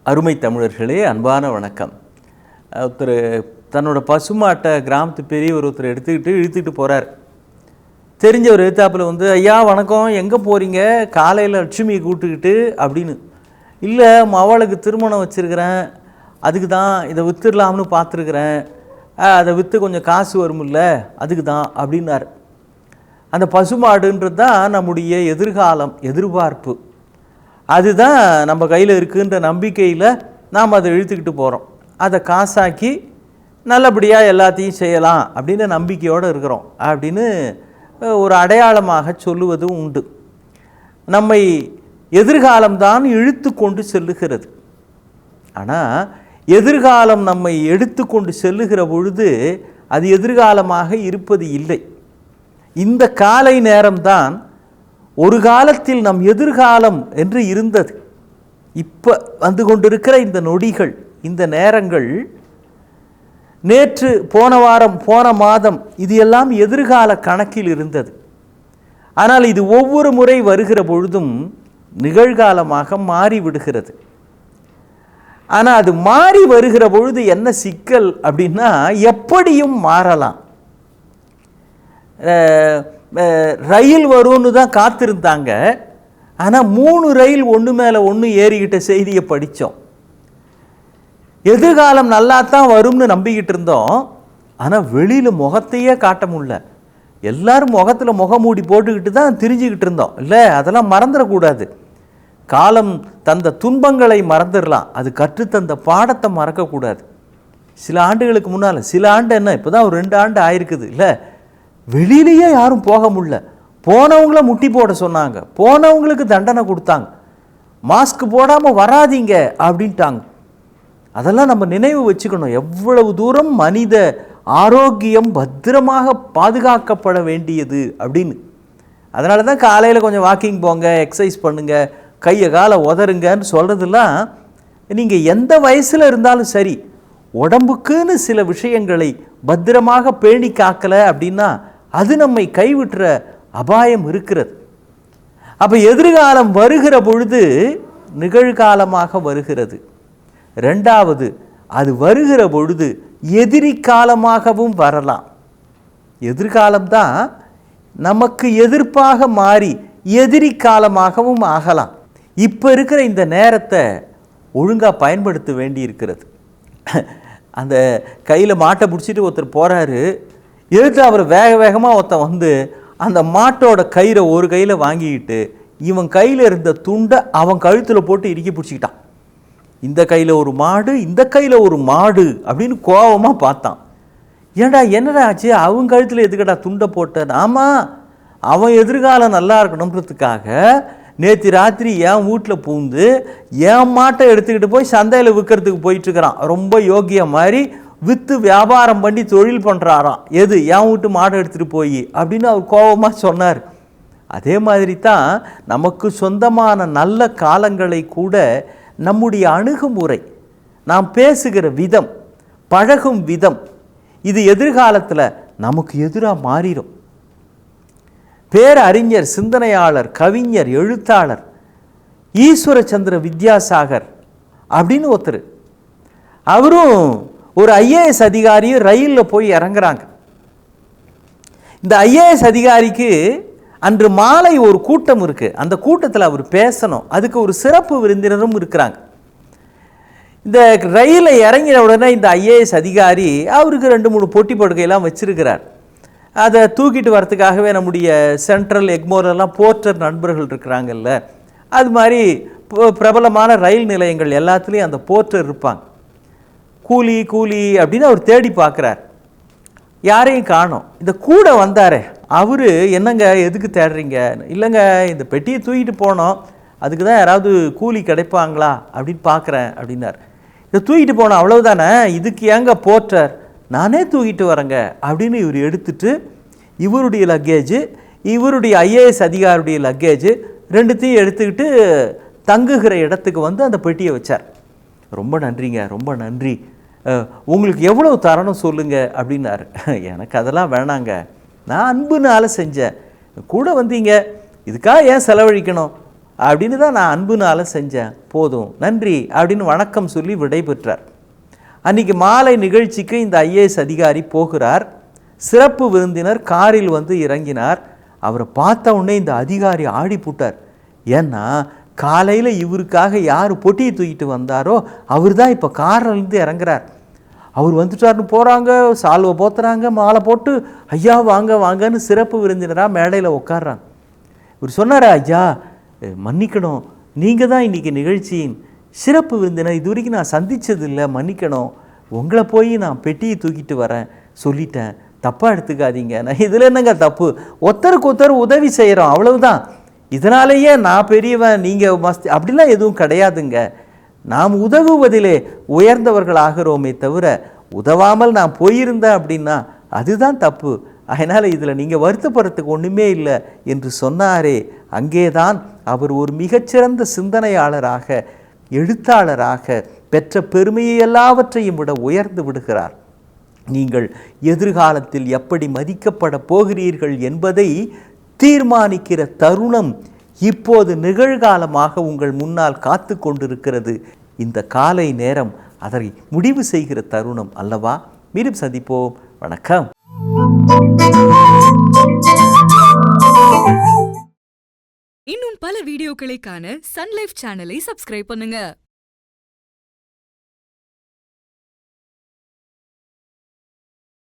அருமை தமிழர்களே, அன்பான வணக்கம். ஒருத்தர் தன்னோட பசுமாட்டை கிராமத்து பெரியவர் ஒருத்தர் இழுத்துக்கிட்டு போகிறார். தெரிஞ்சவர் எழுத்தாப்பில் வந்து, ஐயா வணக்கம், எங்கே போகிறீங்க? காலையில் லட்சுமியை கூப்பிட்டுக்கிட்டு அப்படின்னு. இல்லை, அவளுக்கு திருமணம் வச்சுருக்கிறேன், அதுக்கு தான் இதை விற்றுடலாம்னு பார்த்துருக்குறேன், அதை விற்று கொஞ்சம் காசு வருமில்ல, அதுக்கு தான் அப்படின்னார். அந்த பசுமாடுன்றது தான் நம்முடைய எதிர்காலம், எதிர்பார்ப்பு. அதுதான் நம்ம கையில் இருக்குன்ற நம்பிக்கையில் நாம் அதை இழுத்துக்கிட்டு போகிறோம். அதை காசாக்கி நல்லபடியாக எல்லாத்தையும் செய்யலாம் அப்படின்னு நம்பிக்கையோடு இருக்கிறோம் அப்படின்னு ஒரு அடையாளமாக சொல்லுவதும் உண்டு. நம்மை எதிர்காலம்தான் இழுத்து கொண்டு செல்லுகிறது. ஆனால் எதிர்காலம் நம்மை எடுத்து கொண்டு செல்லுகிற பொழுது அது எதிர்காலமாக இருப்பது இல்லை. இந்த காலை நேரம்தான் ஒரு காலத்தில் நம் எதிர்காலம் என்று இருந்தது. இப்போ வந்து கொண்டிருக்கிற இந்த நொடிகள், இந்த நேரங்கள், நேற்று, போன வாரம், போன மாதம், இது எல்லாம் எதிர்கால கணக்கில் இருந்தது. ஆனால் இது ஒவ்வொரு முறை வருகிற பொழுதும் நிகழ்காலமாக மாறிவிடுகிறது. ஆனால் அது மாறி வருகிற பொழுது என்ன சிக்கல் அப்படின்னா, எப்படியும் மாறலாம். ரயில் வரும்னு தான் காத்திருந்தாங்க. ஆனால் 3 ரயில் ஒன்று மேலே ஒன்று ஏறிக்கிட்ட செய்தியை படித்தோம். எதிர்காலம் நல்லா தான் வரும்னு நம்பிக்கிட்டு இருந்தோம். ஆனால் வெளியில் முகத்தையே காட்ட முடியல. எல்லாரும் முகத்தில் முகமூடி போட்டுக்கிட்டு தான் திரிஞ்சுக்கிட்டு இருந்தோம். இல்லை, அதெல்லாம் மறந்துடக்கூடாது. காலம் தந்த துன்பங்களை மறந்துடலாம், அது கற்றுத்தந்த பாடத்தை மறக்கக்கூடாது. சில ஆண்டுகளுக்கு முன்னால், சில ஆண்டு என்ன, இப்போ தான் ஒரு 2 ஆண்டு ஆயிருக்குது. இல்லை, வெளியிலேயே யாரும் போக முடியல. போனவங்கள முட்டி போட சொன்னாங்க, போனவங்களுக்கு தண்டனை கொடுத்தாங்க, மாஸ்க் போடாமல் வராதீங்க அப்படின்ட்டாங்க. அதெல்லாம் நம்ம நினைவு வச்சுக்கணும். எவ்வளவு தூரம் மனித ஆரோக்கியம் பத்திரமாக பாதுகாக்கப்பட வேண்டியது அப்படின்னு. அதனால தான் காலையில் கொஞ்சம் வாக்கிங் போங்க, எக்ஸசைஸ் பண்ணுங்க, கையை காலை உதறுங்கன்னு சொல்கிறதுலாம், நீங்கள் எந்த வயசில் இருந்தாலும் சரி, உடம்புக்குன்னு சில விஷயங்களை பத்திரமாக பேணி காக்கலை அப்படின்னா அது நம்மை கைவிட்டுற அபாயம் இருக்கிறது. அப்போ எதிர்காலம் வருகிற பொழுது நிகழ்காலமாக வருகிறது. 2வது, அது வருகிற பொழுது எதிரி காலமாகவும் வரலாம். எதிர்காலம்தான் நமக்கு எதிர்ப்பாக மாறி எதிரி காலமாகவும் ஆகலாம். இப்போ இருக்கிற இந்த நேரத்தை ஒழுங்காக பயன்படுத்த வேண்டி இருக்கிறது. அந்த கையில் மாட்டை பிடிச்சிட்டு ஒருத்தர் போகிறாரு. எழுத்து அவர் வேக வேகமாக ஒருத்தன் வந்து அந்த மாட்டோட கயிறை ஒரு கையில் வாங்கிக்கிட்டு இவன் கையில் இருந்த துண்டை அவன் கழுத்தில் போட்டு இறுக்கி பிடிச்சிக்கிட்டான். இந்த கையில் ஒரு மாடு, இந்த கையில் ஒரு மாடு அப்படின்னு கோபமாக பார்த்தான். ஏண்டா என்னடா ஆச்சு, அவன் கழுத்தில் எதுக்கடா துண்டை போட்ட? ஆமாம், அவன் எதிர்காலம் நல்லா இருக்கணுன்றதுக்காக நேற்று ராத்திரி என் வீட்டில் பூந்து என் மாட்டை எடுத்துக்கிட்டு போய் சந்தையில் விற்கிறதுக்கு போயிட்டுருக்கிறான். ரொம்ப யோகிய மாதிரி விற்று வியாபாரம் பண்ணி தொழில் பண்ணுறாராம். எது, என் வீட்டு மாடை எடுத்துகிட்டு போய் அப்படின்னு அவர் கோபமாக சொன்னார். அதே மாதிரி தான் நமக்கு சொந்தமான நல்ல காலங்களை கூட நம்முடைய அணுகுமுறை, நாம் பேசுகிற விதம், பழகும் விதம், இது எதிர்காலத்தில் நமக்கு எதிராக மாறிடும். பேரறிஞர், சிந்தனையாளர், கவிஞர், எழுத்தாளர் ஈஸ்வரச்சந்திர வித்யாசாகர் அப்படின்னு ஒருத்தர், அவரும் ஒரு IAS அதிகாரியும் ரயிலில் போய் இறங்குறாங்க. இந்த IAS அதிகாரிக்கு அன்று மாலை ஒரு கூட்டம் இருக்குது. அந்த கூட்டத்தில் அவர் பேசணும். அதுக்கு ஒரு சிறப்பு விருந்தினரும் இருக்கிறாங்க. இந்த ரயிலில் இறங்கின உடனே இந்த IAS அதிகாரி அவருக்கு 2-3 பொட்டி படுக்கையெல்லாம் வச்சிருக்கிறார். அதை தூக்கிட்டு வரத்துக்காகவே நம்முடைய சென்ட்ரல் எக்மோரெல்லாம் போர்ட்டர் நண்பர்கள் இருக்கிறாங்கல்ல, அது மாதிரி பிரபலமான ரயில் நிலையங்கள் எல்லாத்துலேயும் அந்த போர்ட்டர் இருப்பாங்க. கூலி கூலி அப்படின்னு அவர் தேடி பார்க்குறார், யாரையும் காணோம். இந்த கூட வந்தாரே அவர், என்னங்க எதுக்கு தேடுறீங்க? இல்லைங்க, இந்த பெட்டியை தூக்கிட்டு போனோம், அதுக்கு தான் யாராவது கூலி கிடைப்பாங்களா அப்படின்னு பார்க்குறேன் அப்படின்னார். இதை தூக்கிட்டு போனோம் அவ்வளவுதானே, இதுக்கு ஏங்க போர்ட்டர்? நானே தூக்கிட்டு வரேங்க அப்படின்னு இவர் எடுத்துட்டு இவருடைய லக்கேஜு, இவருடைய IAS அதிகாரியுடைய லக்கேஜு ரெண்டுத்தையும் எடுத்துக்கிட்டு தங்குகிற இடத்துக்கு வந்து அந்த பெட்டியை வச்சார். ரொம்ப நன்றிங்க, ரொம்ப நன்றி, உங்களுக்கு எவ்வளவு தரணும் சொல்லுங்கள் அப்படின்னாரு. எனக்கு அதெல்லாம் வேணாங்க, நான் அன்புனால செஞ்சேன், கூட வந்தீங்க, இதுக்காக ஏன் செலவழிக்கணும்? அப்படின்னு தான் நான் அன்புனால செஞ்சேன், போதும் நன்றி அப்படின்னு வணக்கம் சொல்லி விடை பெற்றார். அன்றைக்கி மாலை நிகழ்ச்சிக்கு இந்த ஐஏஎஸ் அதிகாரி போகிறார். சிறப்பு விருந்தினர் காரில் வந்து இறங்கினார். அவரை பார்த்த உடனே இந்த அதிகாரி ஆடி போட்டார். ஏன்னா காலையில் இவருக்காக யார் பொட்டியை தூக்கிட்டு வந்தாரோ அவர் தான் இப்போ காரிலேருந்து இறங்குறார். அவர் வந்துட்டார்னு போகிறாங்க, சால்வை போத்துறாங்க, மாலை போட்டு ஐயா வாங்க வாங்கன்னு சிறப்பு விருந்தினராக மேடையில் உட்காடுறாங்க. இவர் சொன்னார், ஐயா மன்னிக்கணும், நீங்கள் தான் இன்றைக்கி நிகழ்ச்சியின் சிறப்பு விருந்தினர், இது வரைக்கும் நான் சந்தித்ததில்லை, மன்னிக்கணும், உங்களை போய் நான் பெட்டியை தூக்கிட்டு வரேன் சொல்லிட்டேன், தப்பாக எடுத்துக்காதீங்க. நான் இதில் என்னங்க தப்பு, ஒருத்தருக்கு ஒருத்தர் உதவி செய்கிறோம் அவ்வளவுதான், இதனாலேயே நான் பெரியவன் நீங்கள் மஸ்தி அப்படிலாம் எதுவும் கிடையாதுங்க. நாம் உதவுவதிலே உயர்ந்தவர்கள் ஆகிறோமே தவிர உதவாமல் நான் போயிருந்தேன் அப்படின்னா அதுதான் தப்பு. அதனால் இதில் நீங்கள் வருத்தப்படுறதுக்கு ஒன்றுமே இல்லை என்று சொன்னாரே, அங்கேதான் அவர் ஒரு மிகச்சிறந்த சிந்தனையாளராக, எழுத்தாளராக பெற்ற பெருமையை எல்லாவற்றையும் விட உயர்ந்து விடுகிறார். நீங்கள் எதிர்காலத்தில் எப்படி மதிக்கப்பட போகிறீர்கள் என்பதை தீர்மானிக்கிற தருணம் இப்போது நிகழ்காலமாக உங்கள் முன்னால் காத்து கொண்டிருக்கிறது. இந்த காலை நேரம் அதை முடிவு செய்கிற தருணம் அல்லவா? மீண்டும் சந்திப்போம். வணக்கம். இன்னும் பல வீடியோக்களை காண சன் லைஃப் சேனலை சப்ஸ்கிரைப் பண்ணுங்க.